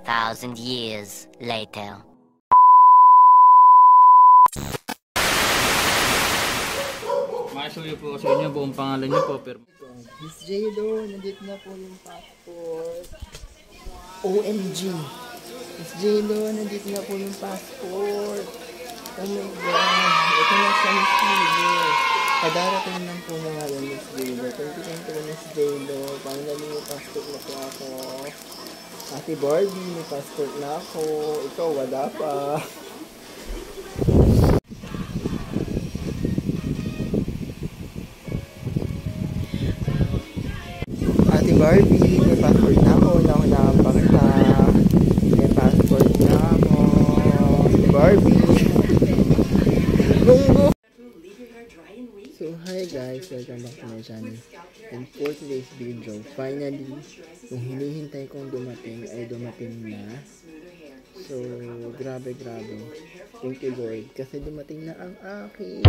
1,000 years later. Makisuyo po sa inyo buong pangalan niyo po. Pero Miss J-Lo, nandito na po yung passport. OMG. Miss J-Lo, nandito na po yung passport. Oh my God. Ito na siya, Miss J-Lo. Kadarating lang po na nga yung Miss J-Lo. Thank you, Miss J-Lo. Finally, may passport na po ako. Ate Barbie, may passport na ako. Ikaw, wala pa. Ate Barbie, may passport na ako. Nakunahan pa kita. May passport na ako. Ate Barbie. Bungo! So, hi guys. Welcome back to my channel. And for today's video, finally, yung hinihintay kong dumating ay dumating na. So, grabe. Thank you Lord. Kasi dumating na ang aking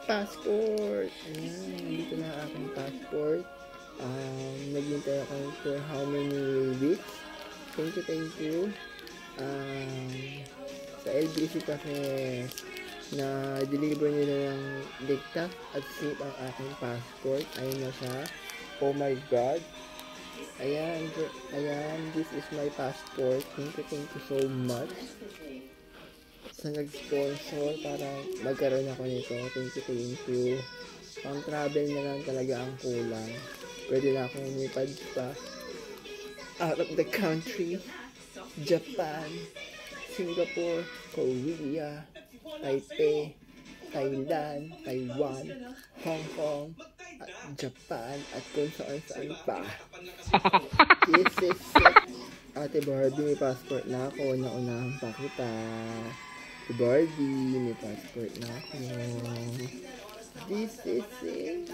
passport. Ayan, nandito na ang aking passport. Naghintay ako for how many weeks. Thank you. Sa LBC kasi na deliver nila ng ligtas at safe ang aking passport. Ayun na siya. Oh my God. Ayan, this is my passport. Thank you so much sa nag-sponsor para magkaroon ako nito. Thank you. Pang travel na lang talaga ang kulang. Pwede na akong lumipad pa out of the country. Japan, Singapore, Korea, Taipei, Thailand, Taiwan, Hong Kong, at Japan, at kung saan pa. This is it. Ate Barbie, may passport na ako. Naunahan pa kita. Ate Barbie, may passport na ako. This is it.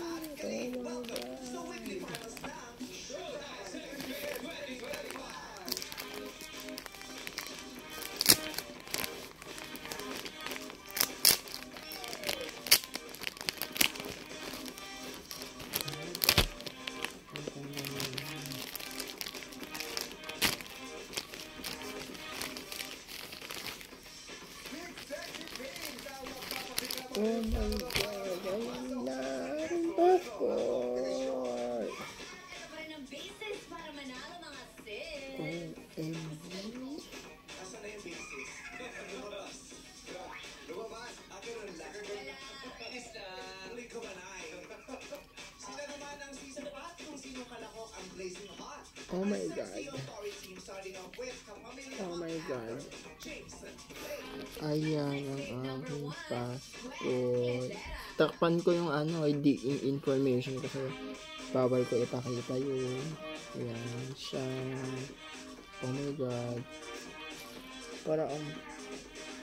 Oh my God. Oh my God, ayun na ang passport. OMG. Oh my God. Oh my God. Ayan ang aking passport. Takpan ko yung ID information kasi bawal ko ipakita yun. Ayan siya. Oh my God.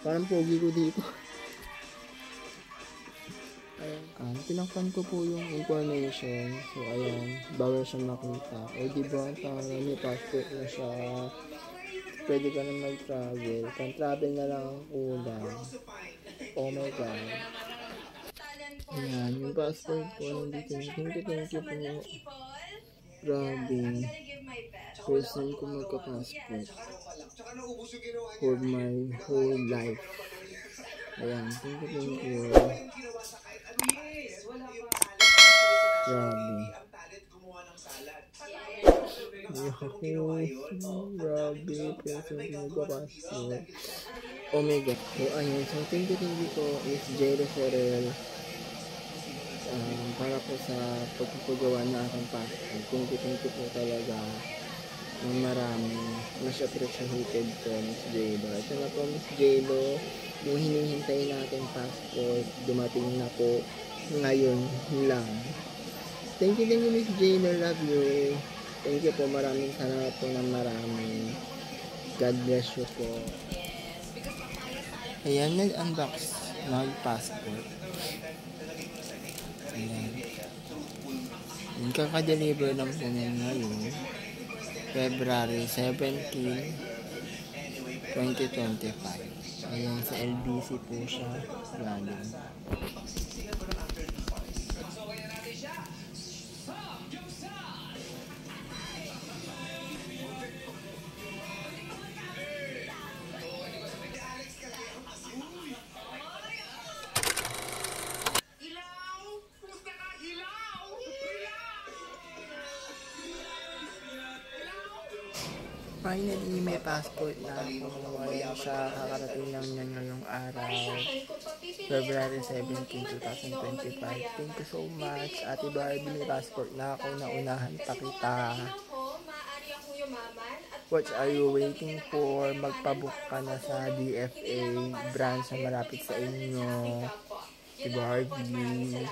Parang pogi ko dito. Ayan. Tinakpan ko po yung information. So ayan. Bawal siya makita. O diba? Parang may passport na siya. Pwede ka na mag-travel. Pang-travel na lang ang kulang. Oh my God. Ayan, yung passport ko nandito. Thank you po. Grabe. First time ko magka-passport for my whole life. Ayan, thank you. Grabe. Grabe, person magpapassport. Oh my God. So ayun, so thank you po is J.Lo Ferrer para po sa pagpapagawa na aking passport. Thank you po talaga ng marami. Mas appreciated po Miss J.Lo. Ito na po Miss J.Lo, yung hinihintay natin passport, dumating na po ngayon lang. Thank you Miss J.Lo, love you. Thank you po, maraming salamat po ng marami. God bless you po. Ayan, nag-unbox na yung passport. Ayan. Yung kaka-deliver lang po na ngayon. February 17, 2025. Ayan, sa LBC po siya. Galing. finally, may passport na ako. Ayan siya, kakarating lang niya ngayong araw. February 17, 2025. Thank you so much, Ate Barbie. May passport na ako. Naunahan pa kita. What are you waiting for? Magpabook ka na sa DFA branch na malapit sa inyo. Ate Barbie.